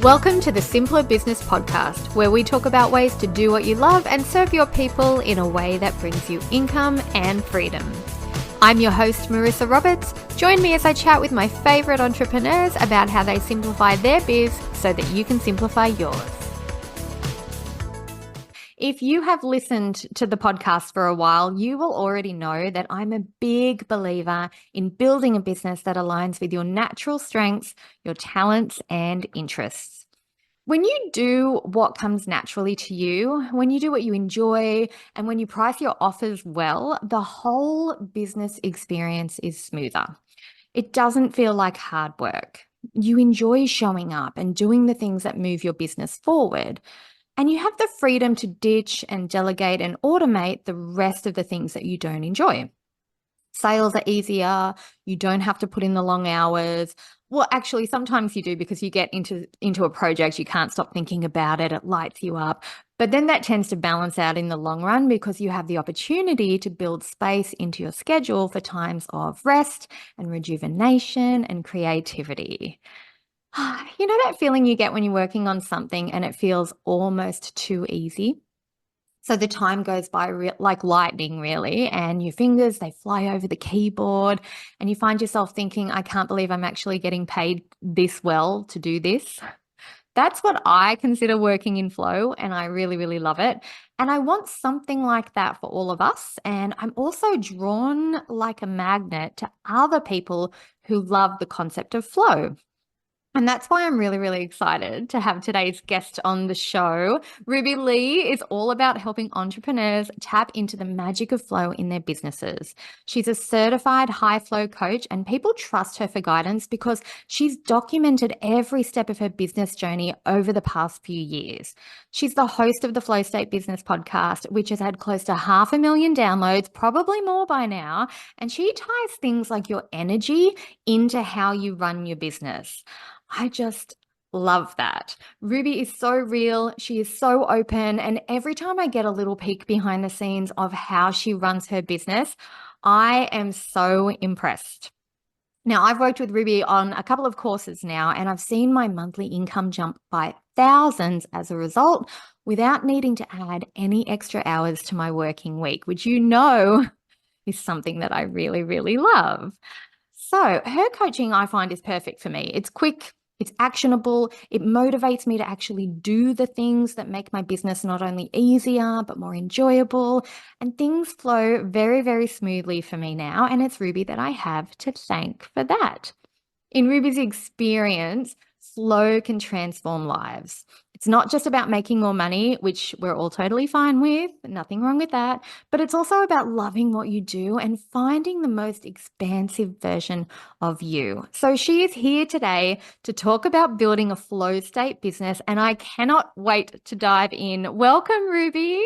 Welcome to the Simpler Business Podcast, where we talk about ways to do what you love and serve your people in a way that brings you income and freedom. I'm your host, Marissa Roberts. Join me as I chat with my favorite entrepreneurs about how they simplify their biz so that you can simplify yours. If you have listened to the podcast for a while, you will already know that I'm a big believer in building a business that aligns with your natural strengths, your talents, and interests. When you do what comes naturally to you, when you do what you enjoy, and when you price your offers well, the whole business experience is smoother. It doesn't feel like hard work. You enjoy showing up and doing the things that move your business forward. And you have the freedom to ditch and delegate and automate the rest of the things that you don't enjoy. Sales are easier. You don't have to put in the long hours. Well, actually, sometimes you do because you get into a project, you can't stop thinking about it. It lights you up. But then that tends to balance out in the long run because you have the opportunity to build space into your schedule for times of rest and rejuvenation and creativity. You know that feeling you get when you're working on something and it feels almost too easy? So the time goes by like lightning, really, and your fingers, they fly over the keyboard and you find yourself thinking, I can't believe I'm actually getting paid this well to do this. That's what I consider working in flow, and I really, really love it. And I want something like that for all of us. And I'm also drawn like a magnet to other people who love the concept of flow. And that's why I'm really, really excited to have today's guest on the show. Ruby Lee is all about helping entrepreneurs tap into the magic of flow in their businesses. She's a certified high flow coach, and people trust her for guidance because she's documented every step of her business journey over the past few years. She's the host of the Flow State Business Podcast, which has had close to 500,000 downloads, probably more by now. And she ties things like your energy into how you run your business. I just love that. Ruby is so real. She is so open. And every time I get a little peek behind the scenes of how she runs her business, I am so impressed. Now, I've worked with Ruby on a couple of courses now, and I've seen my monthly income jump by thousands as a result without needing to add any extra hours to my working week, which you know is something that I really, really love. So her coaching, I find, is perfect for me. It's quick, it's actionable, it motivates me to actually do the things that make my business not only easier, but more enjoyable. And things flow very, very smoothly for me now. And it's Ruby that I have to thank for that. In Ruby's experience, flow can transform lives. It's not just about making more money, which we're all totally fine with, nothing wrong with that, but it's also about loving what you do and finding the most expansive version of you. So she is here today to talk about building a flow state business, and I cannot wait to dive in. Welcome, Ruby.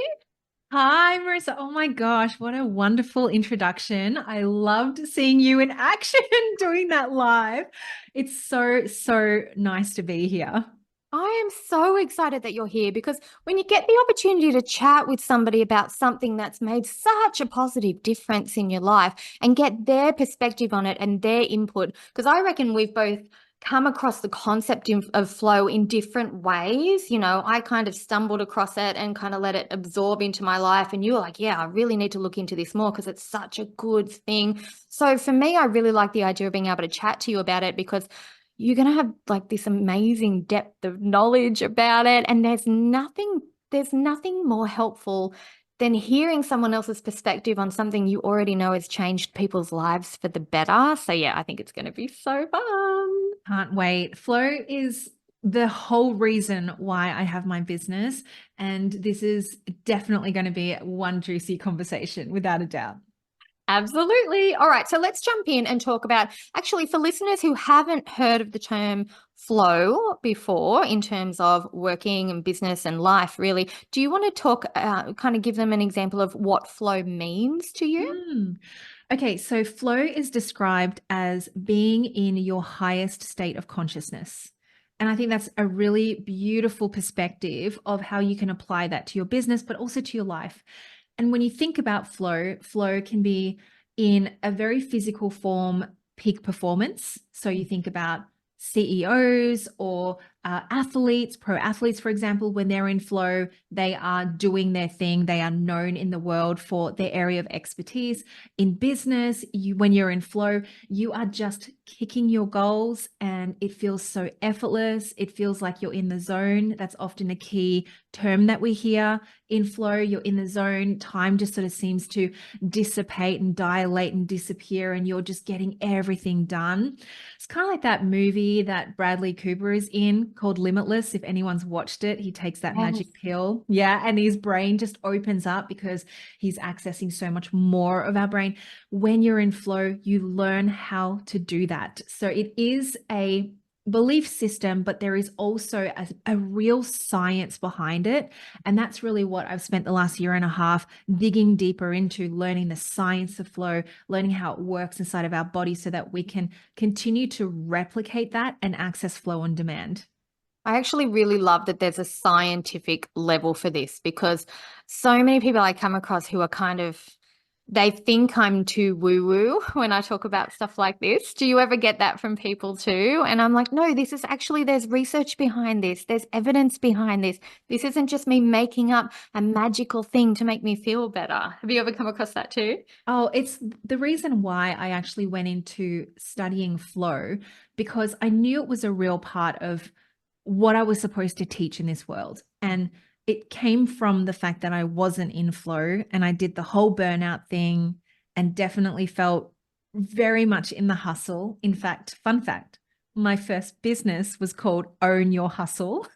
Hi, Marissa. Oh my gosh, what a wonderful introduction. I loved seeing you in action doing that live. It's so nice to be here. I am so excited that you're here because when you get the opportunity to chat with somebody about something that's made such a positive difference in your life and get their perspective on it and their input, because I reckon we've both come across the concept of flow in different ways. You know, I kind of stumbled across it and kind of let it absorb into my life. And you were like, yeah, I really need to look into this more because it's such a good thing. So for me, I really like the idea of being able to chat to you about it because you're going to have like this amazing depth of knowledge about it. And there's nothing more helpful than hearing someone else's perspective on something you already know has changed people's lives for the better. So yeah, I think it's going to be so fun. Can't wait. Flow is the whole reason why I have my business. And this is definitely going to be one juicy conversation, without a doubt. Absolutely. All right. So let's jump in and talk about, actually, for listeners who haven't heard of the term flow before in terms of working and business and life, really, do you want to talk, kind of give them an example of what flow means to you? Okay, so flow is described as being in your highest state of consciousness. And I think that's a really beautiful perspective of how you can apply that to your business, but also to your life. And when you think about flow, flow can be in a very physical form, peak performance. So you think about CEOs or athletes, pro athletes, for example, when they're in flow, they are doing their thing. They are known in the world for their area of expertise. In business, when you're in flow, you are just kicking your goals and it feels so effortless. It feels like you're in the zone. That's often a key term that we hear in flow. You're in the zone. Time just sort of seems to dissipate and dilate and disappear, and you're just getting everything done. It's kind of like that movie that Bradley Cooper is in called Limitless. If anyone's watched it, he takes that magic pill. Yeah. And his brain just opens up because he's accessing so much more of our brain. When you're in flow, you learn how to do that. So it is a belief system, but there is also a real science behind it. And that's really what I've spent the last year and a half digging deeper into, learning the science of flow, learning how it works inside of our body so that we can continue to replicate that and access flow on demand. I actually really love that there's a scientific level for this, because so many people I come across who are kind of, they think I'm too woo-woo when I talk about stuff like this. Do you ever get that from people too? And I'm like, no, this is actually, there's research behind this. There's evidence behind this. This isn't just me making up a magical thing to make me feel better. Have you ever come across that too? Oh, it's the reason why I actually went into studying flow, because I knew it was a real part of what I was supposed to teach in this world. And it came from the fact that I wasn't in flow and I did the whole burnout thing and definitely felt very much in the hustle. In fact, fun fact, my first business was called Own Your Hustle.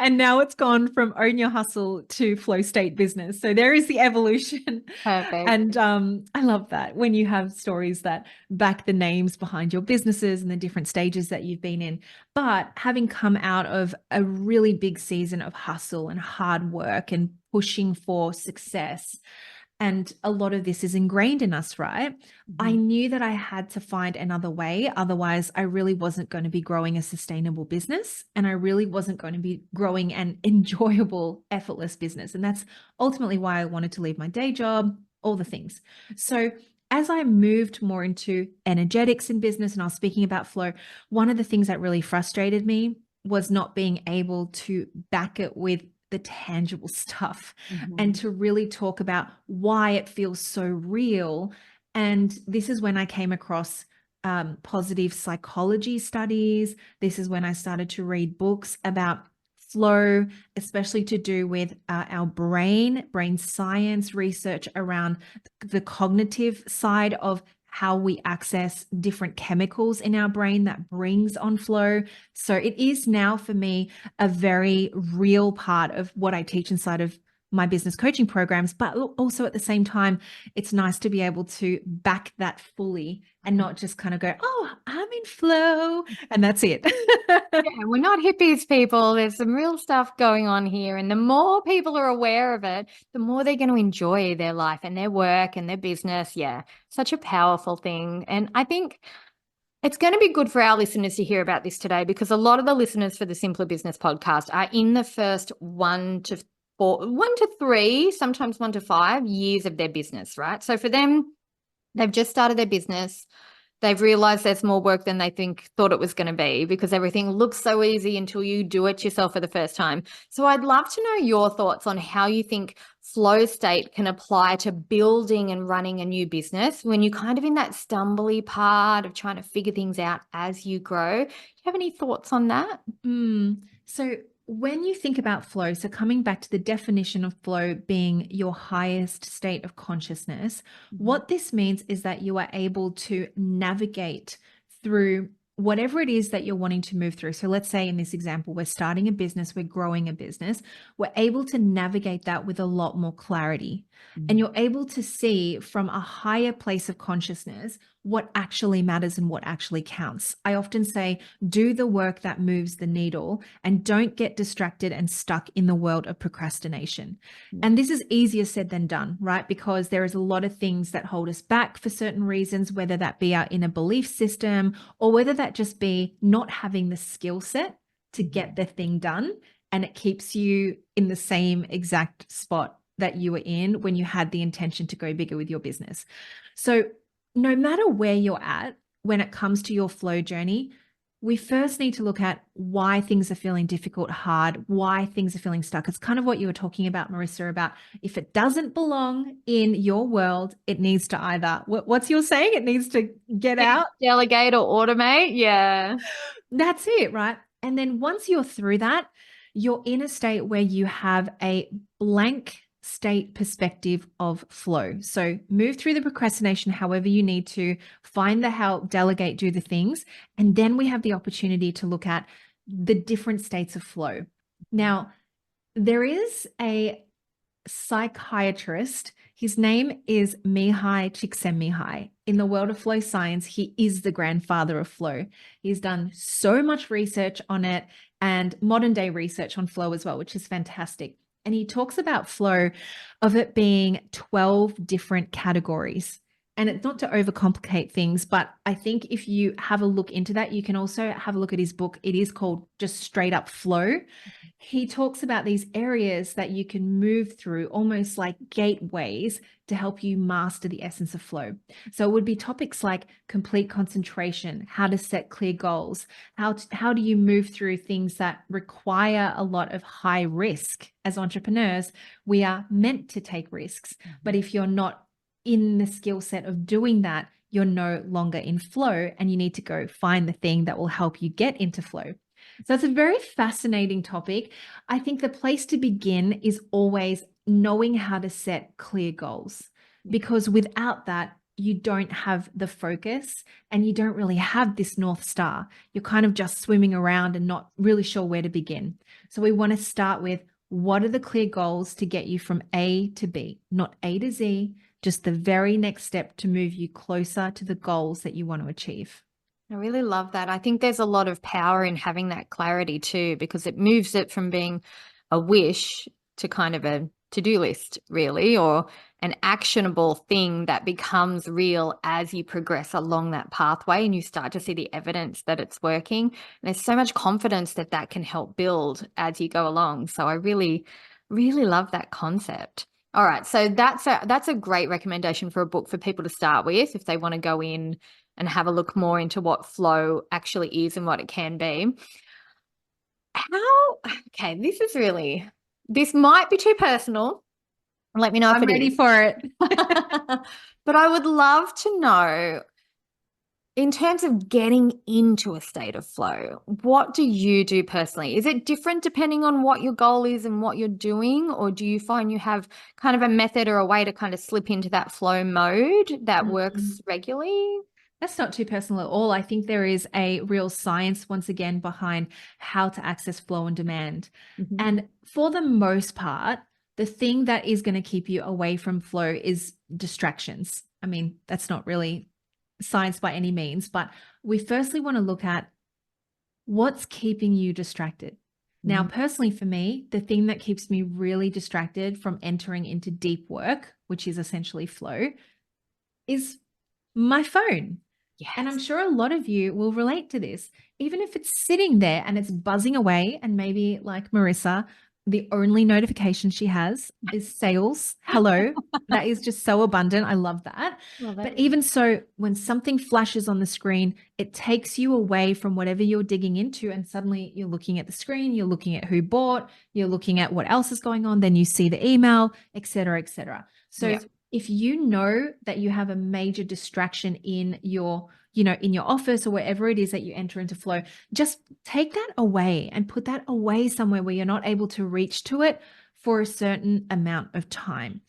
And now it's gone from Own Your Hustle to Flow State Business. So there is the evolution. Perfect. And I love that when you have stories that back the names behind your businesses and the different stages that you've been in. But having come out of a really big season of hustle and hard work and pushing for success, and a lot of this is ingrained in us, right? I knew that I had to find another way. Otherwise, I really wasn't going to be growing a sustainable business, and I really wasn't going to be growing an enjoyable, effortless business. And that's ultimately why I wanted to leave my day job, all the things. So as I moved more into energetics in business and I was speaking about flow, one of the things that really frustrated me was not being able to back it with the tangible stuff and to really talk about why it feels so real. And this is when I came across positive psychology studies. This is when I started to read books about flow, especially to do with our brain science, research around the cognitive side of how we access different chemicals in our brain that brings on flow. So it is now for me a very real part of what I teach inside of my business coaching programs, but also at the same time, it's nice to be able to back that fully and not just kind of go, oh, I'm in flow, and that's it. Yeah, we're not hippies, people. There's some real stuff going on here. And the more people are aware of it, the more they're going to enjoy their life and their work and their business. Yeah, such a powerful thing. And I think it's going to be good for our listeners to hear about this today, because a lot of the listeners for the Simpler Business podcast are in the first 1 to 3, sometimes 1 to 5 years of their business, right? So for them, they've just started their business. They've realized there's more work than they thought it was going to be, because everything looks so easy until you do it yourself for the first time. So I'd love to know your thoughts on how you think flow state can apply to building and running a new business when you're kind of in that stumbly part of trying to figure things out as you grow. Do you have any thoughts on that? So when you think about flow, so coming back to the definition of flow being your highest state of consciousness, what this means is that you are able to navigate through whatever it is that you're wanting to move through. So let's say in this example, we're starting a business, we're growing a business, we're able to navigate that with a lot more clarity. And you're able to see from a higher place of consciousness what actually matters and what actually counts. I often say, do the work that moves the needle and don't get distracted and stuck in the world of procrastination. And this is easier said than done, right? Because there is a lot of things that hold us back for certain reasons, whether that be our inner belief system or whether that just be not having the skill set to get the thing done. And it keeps you in the same exact spot that you were in when you had the intention to go bigger with your business. So no matter where you're at when it comes to your flow journey, we first need to look at why things are feeling difficult, hard, why things are feeling stuck. It's kind of what you were talking about, Marissa, about if it doesn't belong in your world, it needs to either, what's your saying? It needs to get out. Delegate or automate. Yeah. That's it, right? And then once you're through that, you're in a state where you have a blank state perspective of flow. So move through the procrastination however you need to, find the help, delegate, do the things. And then we have the opportunity to look at the different states of flow. Now, there is a psychiatrist. His name is Mihai Csikszentmihalyi. In the world of flow science, he is the grandfather of flow. He's done so much research on it and modern day research on flow as well, which is fantastic. And he talks about flow of it being 12 different categories. And it's not to overcomplicate things, but I think if you have a look into that, you can also have a look at his book. It is called just straight up flow. He talks about these areas that you can move through, almost like gateways to help you master the essence of flow. So it would be topics like complete concentration, how to set clear goals, how do you move through things that require a lot of high risk. As entrepreneurs, we are meant to take risks, but if you're not in the skill set of doing that, you're no longer in flow, and you need to go find the thing that will help you get into flow. So it's a very fascinating topic. I think the place to begin is always knowing how to set clear goals, because without that, you don't have the focus and you don't really have this North Star. You're kind of just swimming around and not really sure where to begin. So we want to start with, what are the clear goals to get you from A to B, not A to Z, just the very next step to move you closer to the goals that you want to achieve. I really love that. I think there's a lot of power in having that clarity too, because it moves it from being a wish to kind of a to-do list, really, or an actionable thing that becomes real as you progress along that pathway and you start to see the evidence that it's working. And there's so much confidence that that can help build as you go along. So I really, really love that concept. All right. So that's a great recommendation for a book for people to start with if they want to go in and have a look more into what flow actually is and what it can be. Okay, this might be too personal. Let me know if I'm ready for it. But I would love to know, in terms of getting into a state of flow, what do you do personally? Is it different depending on what your goal is and what you're doing? Or do you find you have kind of a method or a way to kind of slip into that flow mode that works regularly? That's not too personal at all. I think there is a real science, once again, behind how to access flow and demand. And for the most part, the thing that is going to keep you away from flow is distractions. I mean, that's not really science by any means, but we firstly want to look at what's keeping you distracted. Now, personally for me, the thing that keeps me really distracted from entering into deep work, which is essentially flow, is my phone. Yes. And I'm sure a lot of you will relate to this. Even if it's sitting there and it's buzzing away, and maybe like Marissa, the only notification she has is sales. Hello. That is just so abundant. I love that. But even so, when something flashes on the screen, it takes you away from whatever you're digging into. And suddenly you're looking at the screen, you're looking at who bought, you're looking at what else is going on. Then you see the email, et cetera, et cetera. So if you know that you have a major distraction in your, in your office or wherever it is that you enter into flow, just take that away and put that away somewhere where you're not able to reach to it for a certain amount of time.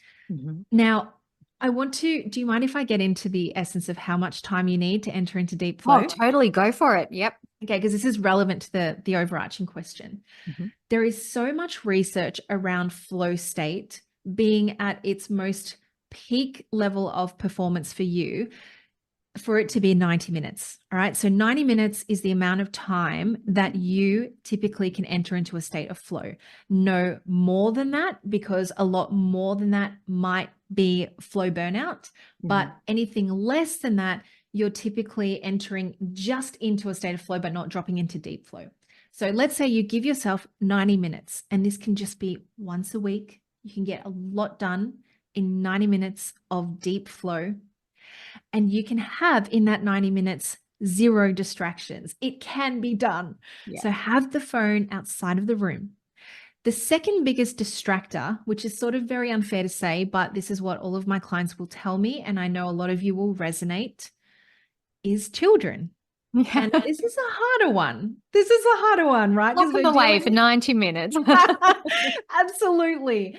Now, do you mind if I get into the essence of how much time you need to enter into deep flow? Oh, totally. Go for it. Yep. Okay, because this is relevant to the overarching question. There is so much research around flow state being at its most peak level of performance for you, for it to be 90 minutes. All right. So 90 minutes is the amount of time that you typically can enter into a state of flow. No more than that, because a lot more than that might be flow burnout. But anything less than that, you're typically entering just into a state of flow, but not dropping into deep flow. So let's say you give yourself 90 minutes, and this can just be once a week. You can get a lot done in 90 minutes of deep flow. And you can have in that 90 minutes zero distractions. It can be done. Yeah. So have the phone outside of the room. The second biggest distractor, which is sort of very unfair to say, but this is what all of my clients will tell me, and I know a lot of you will resonate, is children. And Yeah. this is a harder one. This is a harder one, right? Lock Because them we're away dealing for with 90 minutes. absolutely.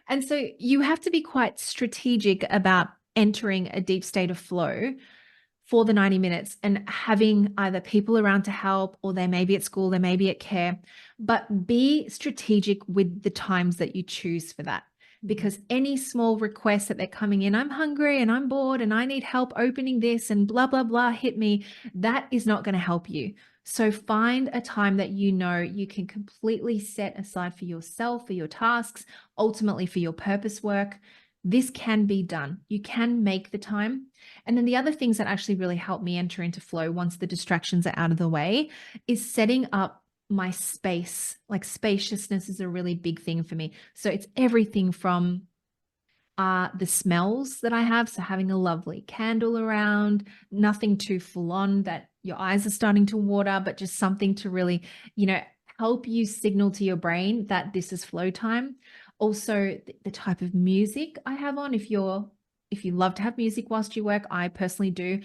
And so you have to be quite strategic about entering a deep state of flow for the 90 minutes and having either people around to help, or they may be at school, they may be at care, but be strategic with the times that you choose for that. Because any small request that they're coming in, I'm hungry and I'm bored and I need help opening this and blah, blah, blah, hit me, that is not going to help you. So find a time that you know you can completely set aside for yourself, for your tasks, ultimately for your purpose work. This can be done. You can make the time. And then the other things that actually really help me enter into flow once the distractions are out of the way is setting up my space. Like spaciousness is a really big thing for me. So it's everything from the smells that I have. So having a lovely candle around, nothing too full on that your eyes are starting to water, but just something to really, help you signal to your brain that this is flow time. Also, the type of music I have on. If you love to have music whilst you work, I personally do.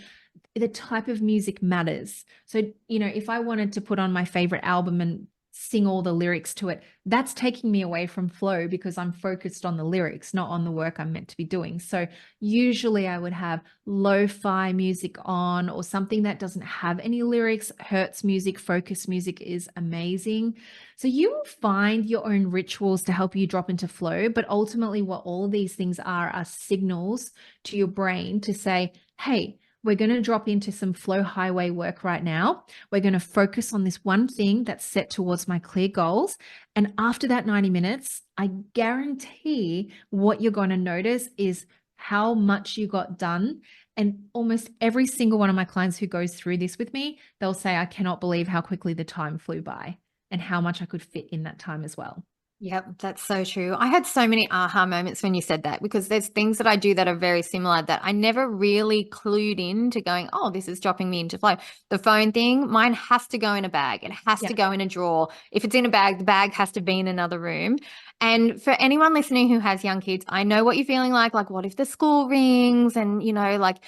The type of music matters. So, if I wanted to put on my favorite album and sing all the lyrics to it, that's taking me away from flow because I'm focused on the lyrics, not on the work I'm meant to be doing. So usually I would have lo-fi music on or something that doesn't have any lyrics. Hertz music, focus music is amazing. So you will find your own rituals to help you drop into flow. But ultimately, what all of these things are signals to your brain to say, hey, we're going to drop into some flow highway work right now. We're going to focus on this one thing that's set towards my clear goals. And after that 90 minutes, I guarantee what you're going to notice is how much you got done. And almost every single one of my clients who goes through this with me, they'll say, I cannot believe how quickly the time flew by and how much I could fit in that time as well. Yep, that's so true. I had so many aha moments when you said that, because there's things that I do that are very similar that I never really clued in to going, oh, this is dropping me into flow. The phone thing, mine has to go in a bag. It has to go in a drawer. If it's in a bag, the bag has to be in another room. And for anyone listening who has young kids, I know what you're feeling like. Like, what if the school rings? And, like,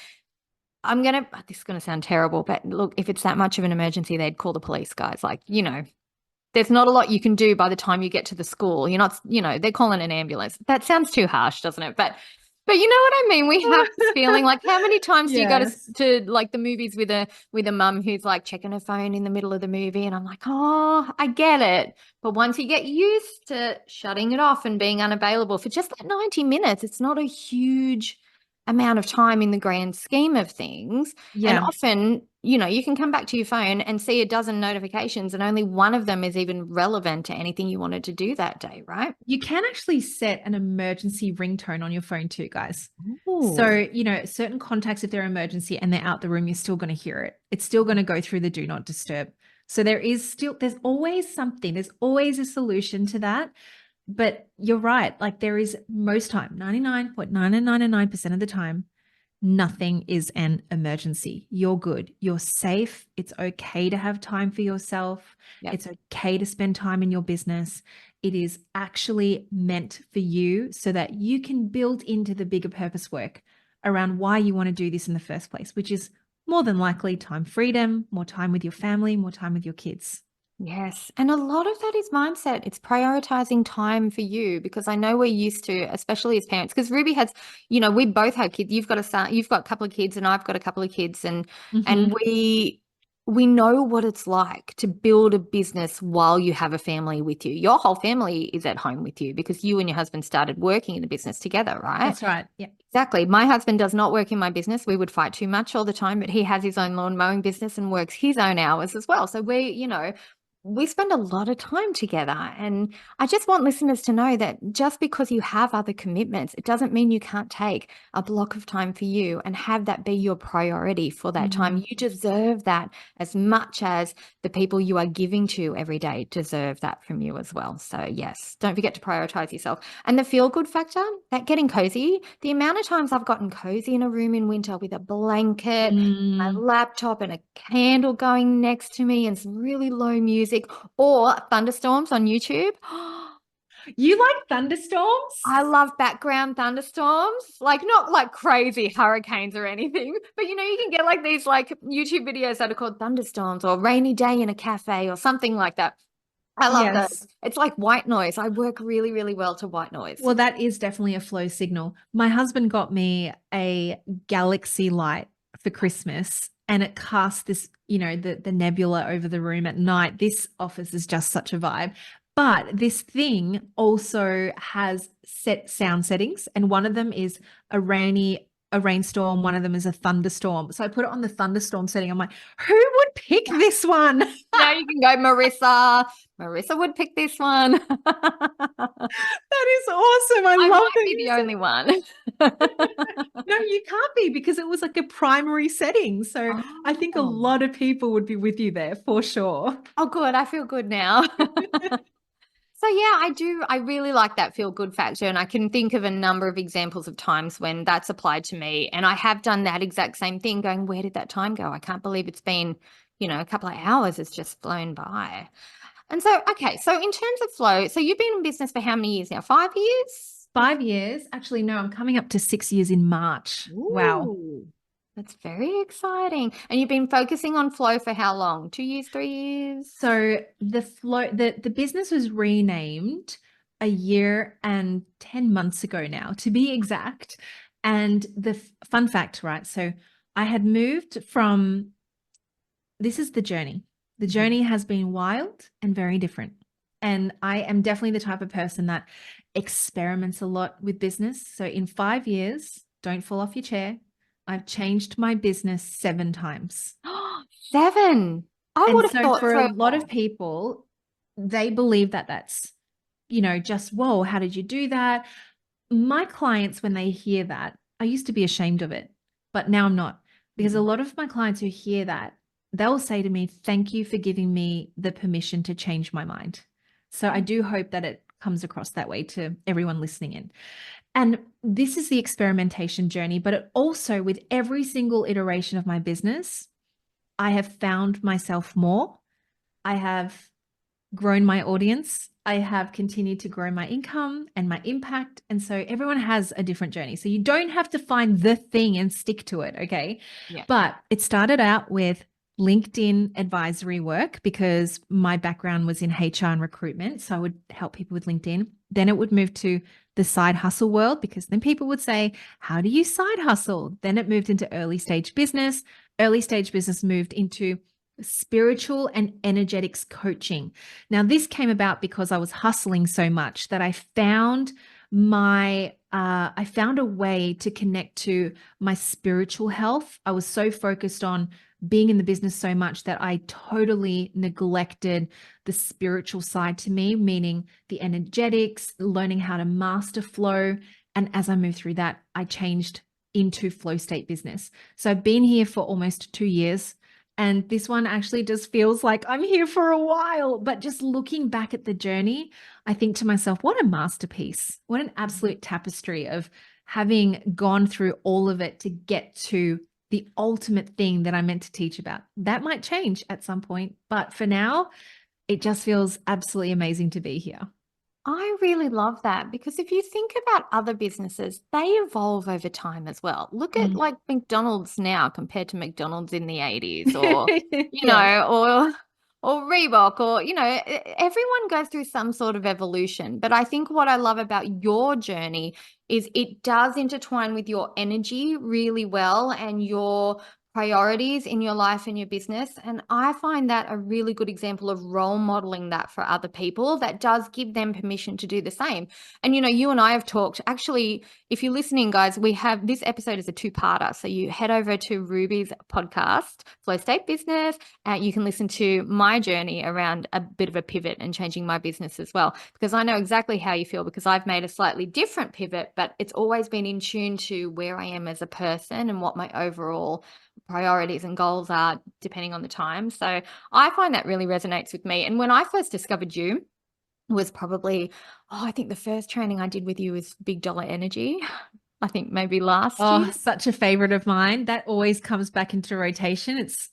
this is going to sound terrible, but look, if it's that much of an emergency, they'd call the police, guys. Like, there's not a lot you can do by the time you get to the school. You're not, they're calling an ambulance. That sounds too harsh, doesn't it? But you know what I mean? We have this feeling like, how many times do you go to like the movies with a mum who's like checking her phone in the middle of the movie? And I'm like, oh, I get it. But once you get used to shutting it off and being unavailable for just that 90 minutes, it's not a huge amount of time in the grand scheme of things. Yeah. And often, you can come back to your phone and see a dozen notifications and only one of them is even relevant to anything you wanted to do that day, right? You can actually set an emergency ringtone on your phone too, guys. Ooh. So, certain contacts, if they're emergency and they're out the room, you're still going to hear it. It's still going to go through the do not disturb. So there's always something, there's always a solution to that. But you're right. Like there is most time, 99.999% of the time, nothing is an emergency. You're good. You're safe. It's okay to have time for yourself. Yep. It's okay to spend time in your business. It is actually meant for you so that you can build into the bigger purpose work around why you want to do this in the first place, which is more than likely time freedom, more time with your family, more time with your kids. Yes. And a lot of that is mindset. It's prioritizing time for you, because I know we're used to, especially as parents, because Ruby has, we both have kids. You've got you've got a couple of kids and I've got a couple of kids, and we know what it's like to build a business while you have a family with you. Your whole family is at home with you because you and your husband started working in the business together, right? That's right. Yeah. Exactly. My husband does not work in my business. We would fight too much all the time, but he has his own lawn mowing business and works his own hours as well. So we spend a lot of time together. And I just want listeners to know that just because you have other commitments, it doesn't mean you can't take a block of time for you and have that be your priority for that time. You deserve that as much as the people you are giving to every day deserve that from you as well. So, yes, don't forget to prioritize yourself. And the feel good factor, that getting cozy, the amount of times I've gotten cozy in a room in winter with a blanket, my Mm. laptop and a candle going next to me and some really low music or thunderstorms on YouTube. You like thunderstorms? I love background thunderstorms, like not like crazy hurricanes or anything, but you know, you can get like these like YouTube videos that are called thunderstorms or rainy day in a cafe or something like that. I love those. Yes. It's like white noise. I work really, really well to white noise. Well, that is definitely a flow signal. My husband got me a galaxy light for Christmas, and it casts this, the nebula over the room at night. This office is just such a vibe. But this thing also has set sound settings, and one of them is a rainstorm, one of them is a thunderstorm. So I put it on the thunderstorm setting. I'm like, who would pick this one? Now you can go, Marissa. Marissa would pick this one. That is awesome. I I love might that be you the said. only one. No, you can't be because it was like a primary setting. So I think a Oh. lot of people would be with you there for sure. Oh, good. I feel good now. So yeah, I do. I really like that feel good factor. And I can think of a number of examples of times when that's applied to me. And I have done that exact same thing going, where did that time go? I can't believe it's been, a couple of hours. It's just flown by. And so, okay. So in terms of flow, so you've been in business for how many years now? 5 years? 5 years. Actually, no, I'm coming up to 6 years in March. Wow. Ooh, that's very exciting. And you've been focusing on flow for how long? 2 years, 3 years? So the business was renamed a year and 10 months ago now, to be exact. And the fun fact, right? So I had moved from, this is the journey. The journey has been wild and very different. And I am definitely the type of person that experiments a lot with business. So in 5 years, don't fall off your chair, I've changed my business 7 times. 7. I And would have so thought for a so. lot of people, they believe that that's, just, whoa, how did you do that? My clients, when they hear that, I used to be ashamed of it, but now I'm not. Because a lot of my clients who hear that, they'll say to me, thank you for giving me the permission to change my mind. So I do hope that it comes across that way to everyone listening in. And this is the experimentation journey, but it also, with every single iteration of my business, I have found myself more. I have grown my audience. I have continued to grow my income and my impact. And so everyone has a different journey. So you don't have to find the thing and stick to it. Okay. Yeah. But it started out with LinkedIn advisory work because my background was in HR and recruitment. So I would help people with LinkedIn. Then it would move to the side hustle world because then people would say, how do you side hustle? Then it moved into early stage business. Early stage business moved into spiritual and energetics coaching. Now, this came about because I was hustling so much that I found a way to connect to my spiritual health. I was so focused on being in the business so much that I totally neglected the spiritual side to me, meaning the energetics, learning how to master flow. And as I moved through that, I changed into flow state business. So I've been here for almost 2 years. And this one actually just feels like I'm here for a while. But just looking back at the journey, I think to myself, what a masterpiece. What an absolute tapestry of having gone through all of it to get to the ultimate thing that I'm meant to teach about. That might change at some point. But for now, it just feels absolutely amazing to be here. I really love that because if you think about other businesses, they evolve over time as well. Look at Mm. like McDonald's now compared to McDonald's in the 80s or, Yes. or Reebok or, everyone goes through some sort of evolution. But I think what I love about your journey is it does intertwine with your energy really well and your priorities in your life and your business. And I find that a really good example of role modeling that for other people that does give them permission to do the same. And, you and I have talked, actually, if you're listening, guys, we have this episode is a two-parter. So you head over to Ruby's podcast, Flow State Business, and you can listen to my journey around a bit of a pivot and changing my business as well, because I know exactly how you feel, because I've made a slightly different pivot, but it's always been in tune to where I am as a person and what my overall priorities and goals are depending on the time. So I find that really resonates with me. And when I first discovered you was probably, I think the first training I did with you was Big Dollar Energy. I think maybe last year. Such a favorite of mine. That always comes back into rotation. It's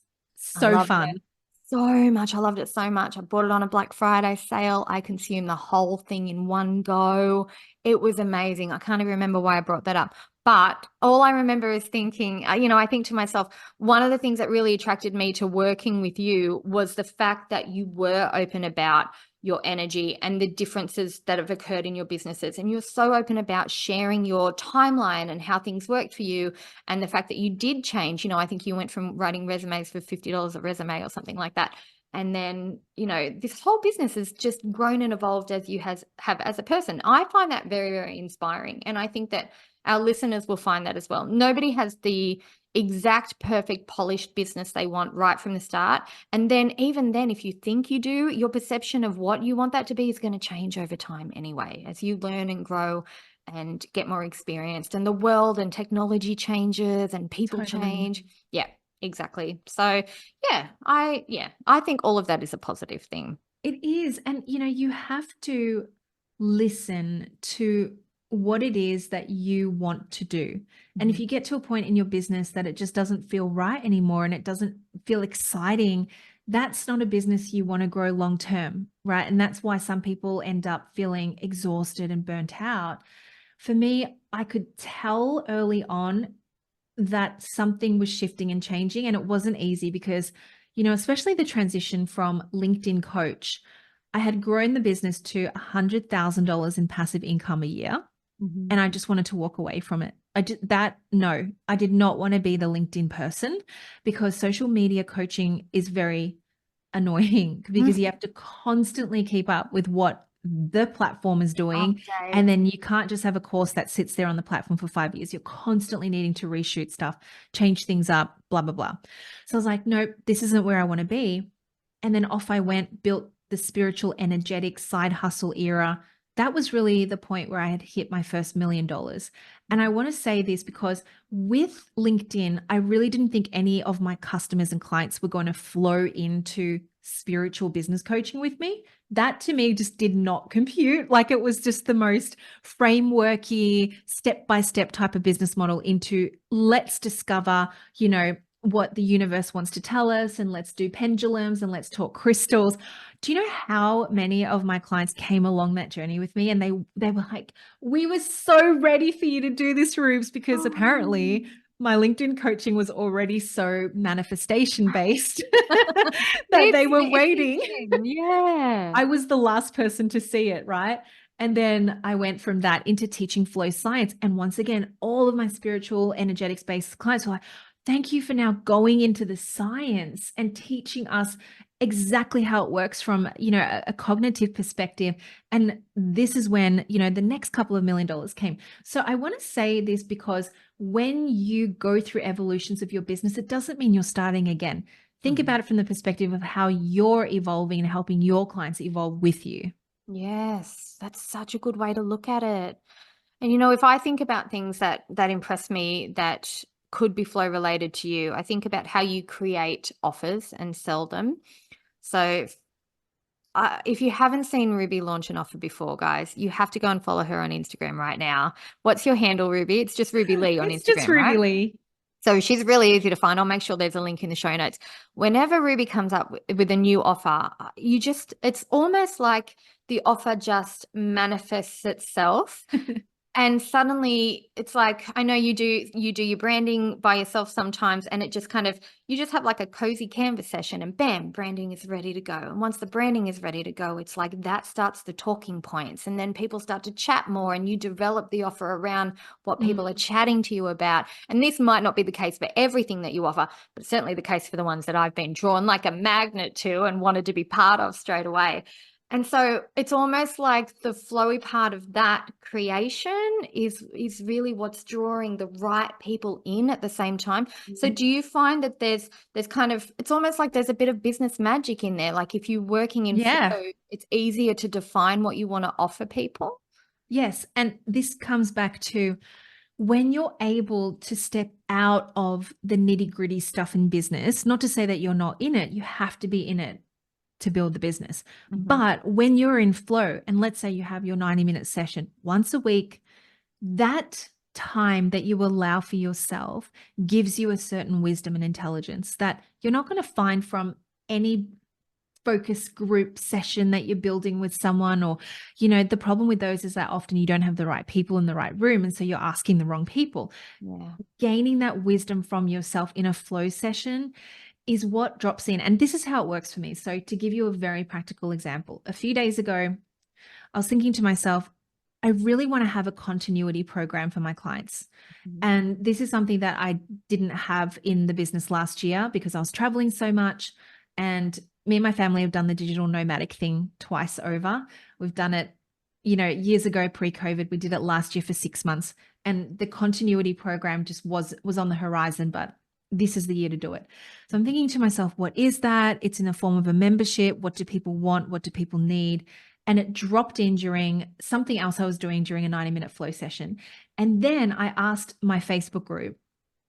I so loved fun. it so much. I loved it so much. I bought it on a Black Friday sale. I consumed the whole thing in one go. It was amazing. I can't even remember why I brought that up. But all I remember is thinking, I think to myself, one of the things that really attracted me to working with you was the fact that you were open about your energy and the differences that have occurred in your businesses. And you're so open about sharing your timeline and how things worked for you, and the fact that you did change. I think you went from writing resumes for $50 a resume or something like that. And then, this whole business has just grown and evolved as you have as a person. I find that very, very inspiring. And I think that our listeners will find that as well. Nobody has the exact perfect polished business they want right from the start. And then even then, if you think you do, your perception of what you want that to be is going to change over time anyway, as you learn and grow and get more experienced, and the world and technology changes and people change. Yeah, exactly. So I think all of that is a positive thing. It is. And, you have to listen to what it is that you want to do. And if you get to a point in your business that it just doesn't feel right anymore and it doesn't feel exciting, that's not a business you want to grow long term, right? And that's why some people end up feeling exhausted and burnt out. For me, I could tell early on that something was shifting and changing, and it wasn't easy because, especially the transition from LinkedIn coach, I had grown the business to $100,000 in passive income a year. And I just wanted to walk away from it. I did not want to be the LinkedIn person, because social media coaching is very annoying because you have to constantly keep up with what the platform is doing. And then you can't just have a course that sits there on the platform for 5 years. You're constantly needing to reshoot stuff, change things up, blah, blah, blah. So I was like, nope, this isn't where I want to be. And then off I went, built the spiritual, energetic side hustle era. That was really the point where I had hit my first $1 million. And I want to say this because with LinkedIn, I really didn't think any of my customers and clients were going to flow into spiritual business coaching with me. That to me just did not compute. Like, it was just the most frameworky, step-by-step type of business model into let's discover, what the universe wants to tell us, and let's do pendulums and let's talk crystals. Do you know how many of my clients came along that journey with me? And they were like, we were so ready for you to do this, Rubes, because apparently my LinkedIn coaching was already so manifestation based that they were waiting. Yeah. I was the last person to see it, right? And then I went from that into teaching flow science. And once again, all of my spiritual, energetics-based clients were like, thank you for now going into the science and teaching us exactly how it works from, a cognitive perspective. And this is when, the next couple of $1 million came. So I want to say this because when you go through evolutions of your business, it doesn't mean you're starting again. Think about it from the perspective of how you're evolving and helping your clients evolve with you. Yes, that's such a good way to look at it. And if I think about things that impress me that could be flow related to you, I think about how you create offers and sell them. So if you haven't seen Ruby launch an offer before, guys, you have to go and follow her on Instagram right now. What's your handle, Ruby? It's just Ruby Lee on Instagram, it's just Ruby right? Lee. So she's really easy to find. I'll make sure there's a link in the show notes. Whenever Ruby comes up with a new offer, it's almost like the offer just manifests itself. And suddenly it's like, I know you do your branding by yourself sometimes, and it just kind of, you just have like a cozy canvas session and bam, branding is ready to go. And once the branding is ready to go, it's like that starts the talking points, and then people start to chat more, and you develop the offer around what people are chatting to you about. And this might not be the case for everything that you offer, but it's certainly the case for the ones that I've been drawn like a magnet to and wanted to be part of straight away. And so it's almost like the flowy part of that creation is really what's drawing the right people in at the same time. So do you find that there's kind of, it's almost like there's a bit of business magic in there? Like if you're working in Yeah. flow, it's easier to define what you want to offer people? Yes. And this comes back to when you're able to step out of the nitty-gritty stuff in business, not to say that you're not in it, you have to be in it to build the business. But when you're in flow, and let's say you have your 90-minute session once a week, that time that you allow for yourself gives you a certain wisdom and intelligence that you're not going to find from any focus group session that you're building with someone. Or, the problem with those is that often you don't have the right people in the right room, and so you're asking the wrong people. Yeah. Gaining that wisdom from yourself in a flow session is what drops in. And this is how it works for me. So to give you a very practical example, a few days ago, I was thinking to myself, I really want to have a continuity program for my clients. And this is something that I didn't have in the business last year because I was traveling so much. And me and my family have done the digital nomadic thing twice over. We've done it, years ago, pre-COVID. We did it last year for 6 months. And the continuity program just was on the horizon, but this is the year to do it. So I'm thinking to myself, what is that? It's in the form of a membership. What do people want? What do people need? And it dropped in during something else I was doing during a 90-minute flow session. And then I asked my Facebook group,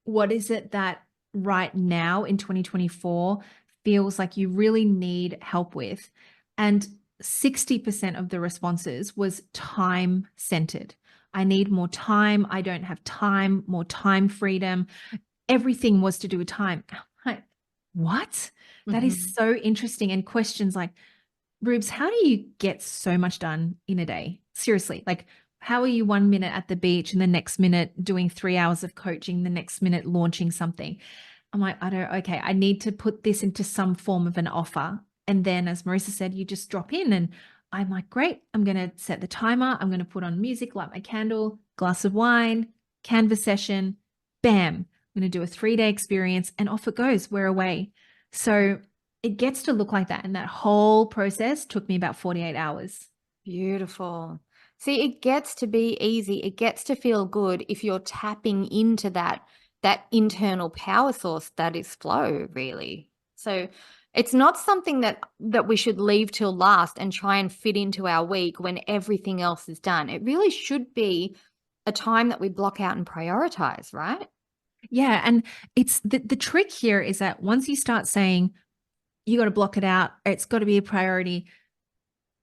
what is it that right now in 2024 feels like you really need help with? And 60% of the responses was time centered. I need more time. I don't have time, more time freedom. Everything was to do with time. Like, what? That is so interesting. And questions like, Rubes, how do you get so much done in a day? Seriously, like, how are you 1 minute at the beach and the next minute doing 3 hours of coaching, the next minute launching something? I'm like, okay, I need to put this into some form of an offer. And then, as Marissa said, you just drop in, and I'm like, great, I'm going to set the timer. I'm going to put on music, light my candle, glass of wine, canvas session, bam. I'm going to do a 3-day experience, and off it goes. We're away. So it gets to look like that. And that whole process took me about 48 hours. Beautiful. See, it gets to be easy. It gets to feel good if you're tapping into that internal power source that is flow, really. So it's not something that we should leave till last and try and fit into our week when everything else is done. It really should be a time that we block out and prioritize, right? Yeah. And it's the trick here is that once you start saying you got to block it out, it's got to be a priority,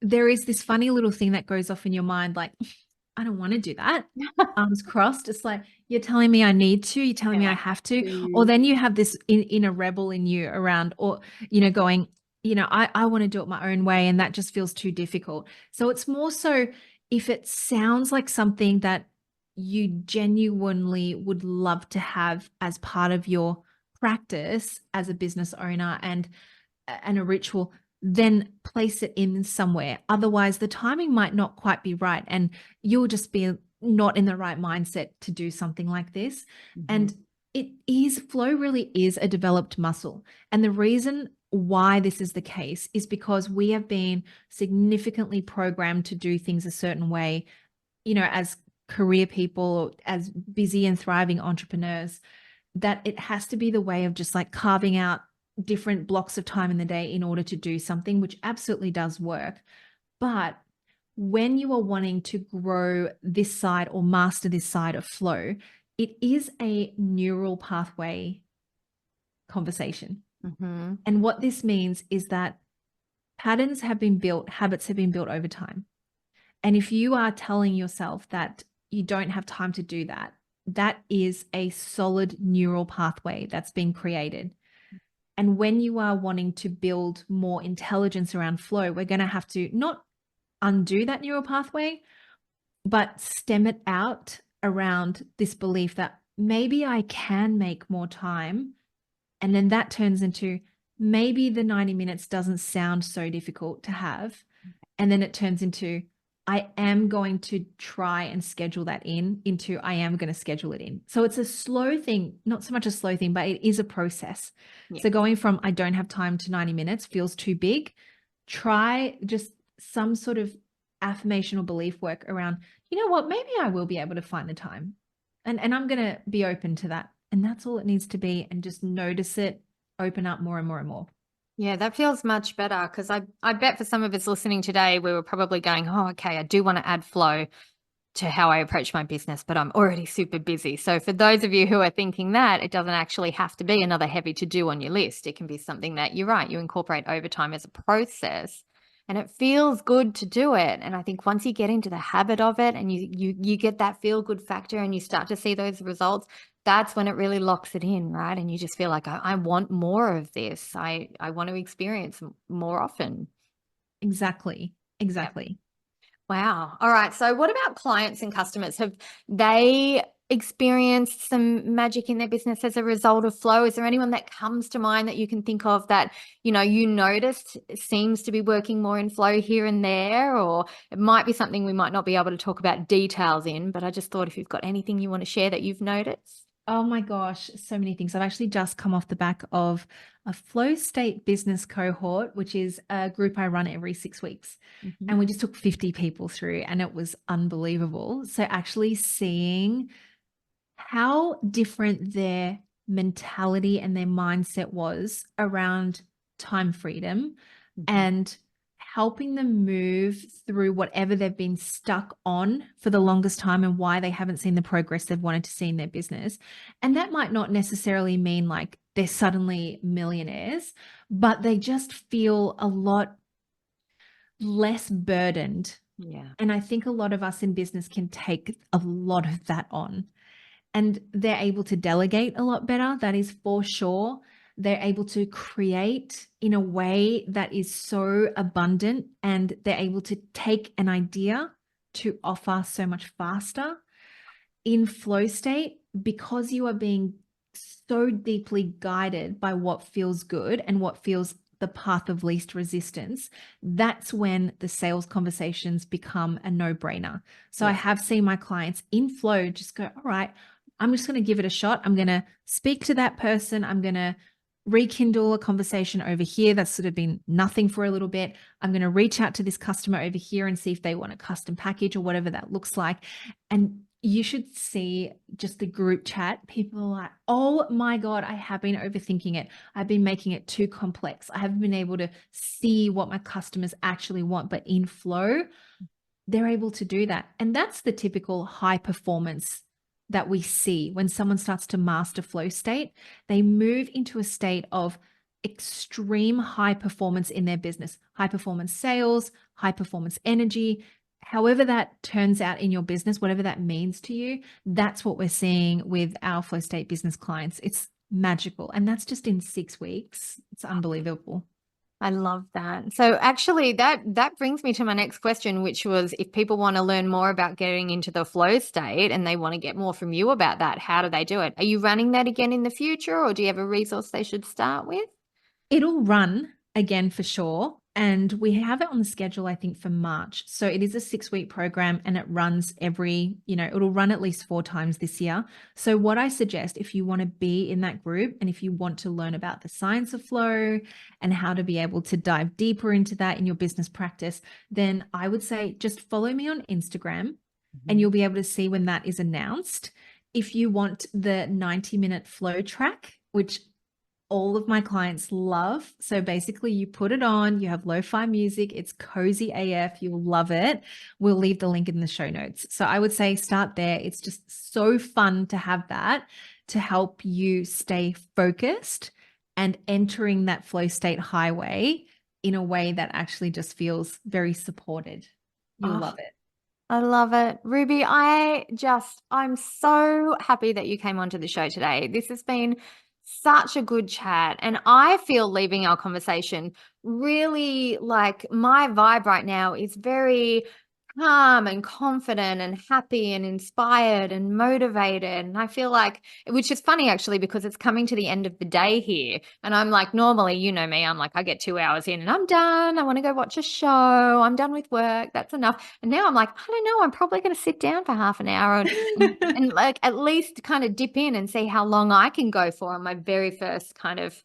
there is this funny little thing that goes off in your mind, like, I don't want to do that. Arms crossed. It's like, you're telling me I need to, you're telling me I have to. Or then you have this inner rebel in you around, or, going, I want to do it my own way. And that just feels too difficult. So it's more so if it sounds like something that you genuinely would love to have as part of your practice as a business owner and a ritual, then place it in somewhere. Otherwise, the timing might not quite be right, and you'll just be not in the right mindset to do something like this. And flow really is a developed muscle. And the reason why this is the case is because we have been significantly programmed to do things a certain way, as career people, as busy and thriving entrepreneurs, that it has to be the way of just like carving out different blocks of time in the day in order to do something, which absolutely does work. But when you are wanting to grow this side or master this side of flow, it is a neural pathway conversation. And what this means is that patterns have been built, habits have been built over time. And if you are telling yourself that you don't have time to do that, that is a solid neural pathway that's been created. And when you are wanting to build more intelligence around flow, we're going to have to not undo that neural pathway, but stem it out around this belief that maybe I can make more time. And then that turns into maybe the 90 minutes doesn't sound so difficult to have. And then it turns into I am going to try and schedule that into I am going to schedule it in. So it's a slow thing, not so much a slow thing, but it is a process. Yeah. So going from I don't have time to 90 minutes feels too big. Try just some sort of affirmation or belief work around, you know what, maybe I will be able to find the time. And I'm going to be open to that. And that's all it needs to be. And just notice it, open up more and more and more. Yeah, that feels much better because I bet for some of us listening today, we were probably going, oh, okay, I do want to add flow to how I approach my business, but I'm already super busy. So for those of you who are thinking that, it doesn't actually have to be another heavy to do on your list. It can be something that you're right, you incorporate over time as a process. And it feels good to do it. And I think once you get into the habit of it and you get that feel good factor and you start to see those results, that's when it really locks it in, right? And you just feel like I want more of this. I want to experience more often. Exactly. Exactly. Wow. All right. So what about clients and customers? Have they experienced some magic in their business as a result of flow? Is there anyone that comes to mind that you can think of that, you noticed seems to be working more in flow here and there? Or it might be something we might not be able to talk about details in, but I just thought if you've got anything you want to share that you've noticed. Oh my gosh, so many things. I've actually just come off the back of a flow state business cohort, which is a group I run every 6 weeks. Mhm. And we just took 50 people through, and it was unbelievable. So actually seeing how different their mentality and their mindset was around time freedom Mhm. and helping them move through whatever they've been stuck on for the longest time and why they haven't seen the progress they've wanted to see in their business. And that might not necessarily mean like they're suddenly millionaires, but they just feel a lot less burdened. Yeah. And I think a lot of us in business can take a lot of that on, and they're able to delegate a lot better. That is for sure. They're able to create in a way that is so abundant, and they're able to take an idea to offer so much faster in flow state because you are being so deeply guided by what feels good and what feels the path of least resistance. That's when the sales conversations become a no-brainer. So I Yeah. have seen my clients in flow just go, all right, I'm just going to give it a shot. I'm going to speak to that person. I'm going to rekindle a conversation over here that's sort of been nothing for a little bit. I'm going to reach out to this customer over here and see if they want a custom package or whatever that looks like. And you should see just the group chat. People are like, oh my God, I have been overthinking it. I've been making it too complex. I haven't been able to see what my customers actually want. But in flow, they're able to do that. And that's the typical high performance that we see when someone starts to master flow state. They move into a state of extreme high performance in their business, high performance sales, high performance energy. However that turns out in your business, whatever that means to you, that's what we're seeing with our flow state business clients. It's magical. And that's just in 6 weeks. It's unbelievable. I love that. So actually that brings me to my next question, which was if people want to learn more about getting into the flow state and they want to get more from you about that, how do they do it? Are you running that again in the future, or do you have a resource they should start with? It'll run again for sure. And we have it on the schedule, I think, for March. So it is a 6 week program and it runs it'll run at least 4 times this year. So, what I suggest if you want to be in that group and if you want to learn about the science of flow and how to be able to dive deeper into that in your business practice, then I would say just follow me on Instagram and you'll be able to see when that is announced. If you want the 90-minute flow track, which all of my clients love. So basically, you put it on, you have lo-fi music, it's cozy AF, you'll love it. We'll leave the link in the show notes. So I would say start there. It's just so fun to have that to help you stay focused and entering that flow state highway in a way that actually just feels very supported. You'll Oh, love it. I love it. Ruby, I'm so happy that you came onto the show today. This has been such a good chat. And I feel leaving our conversation really like my vibe right now is very calm and confident and happy and inspired and motivated. And I feel like, which is funny actually, because it's coming to the end of the day here. And I'm like, normally, you know me, I'm like, I get 2 hours in and I'm done. I want to go watch a show. I'm done with work. That's enough. And now I'm like, I don't know, I'm probably going to sit down for half an hour and like at least kind of dip in and see how long I can go for on my very first kind of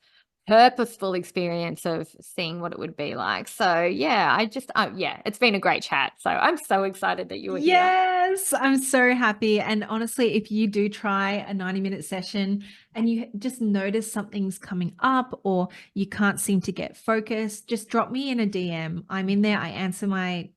purposeful experience of seeing what it would be like. So yeah, it's been a great chat. So I'm so excited that you were here. Yes, I'm so happy. And honestly, if you do try a 90-minute session and you just notice something's coming up or you can't seem to get focused, just drop me in a DM. I'm in there. I answer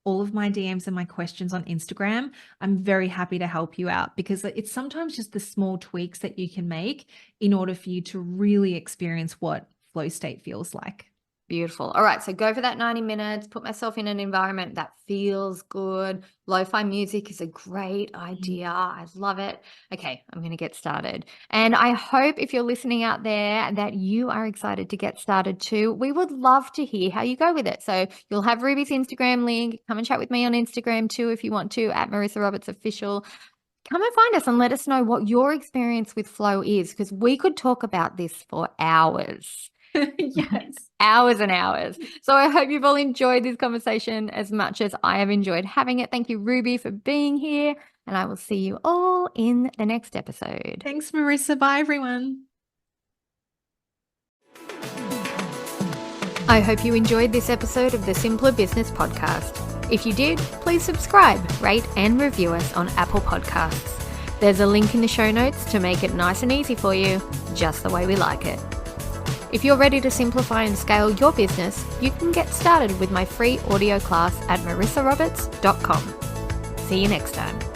all of my DMs and my questions on Instagram. I'm very happy to help you out because it's sometimes just the small tweaks that you can make in order for you to really experience what flow state feels like. Beautiful. All right. So go for that 90 minutes, put myself in an environment that feels good. Lo-fi music is a great idea. I love it. Okay. I'm going to get started. And I hope if you're listening out there that you are excited to get started too. We would love to hear how you go with it. So you'll have Ruby's Instagram link. Come and chat with me on Instagram too if you want to, at Marissa Roberts Official. Come and find us and let us know what your experience with flow is, because we could talk about this for hours. Yes. Hours and hours. So I hope you've all enjoyed this conversation as much as I have enjoyed having it. Thank you, Ruby, for being here. And I will see you all in the next episode. Thanks, Marissa. Bye, everyone. I hope you enjoyed this episode of the Simpler Business Podcast. If you did, please subscribe, rate, and review us on Apple Podcasts. There's a link in the show notes to make it nice and easy for you, just the way we like it. If you're ready to simplify and scale your business, you can get started with my free audio class at marissaroberts.com. See you next time.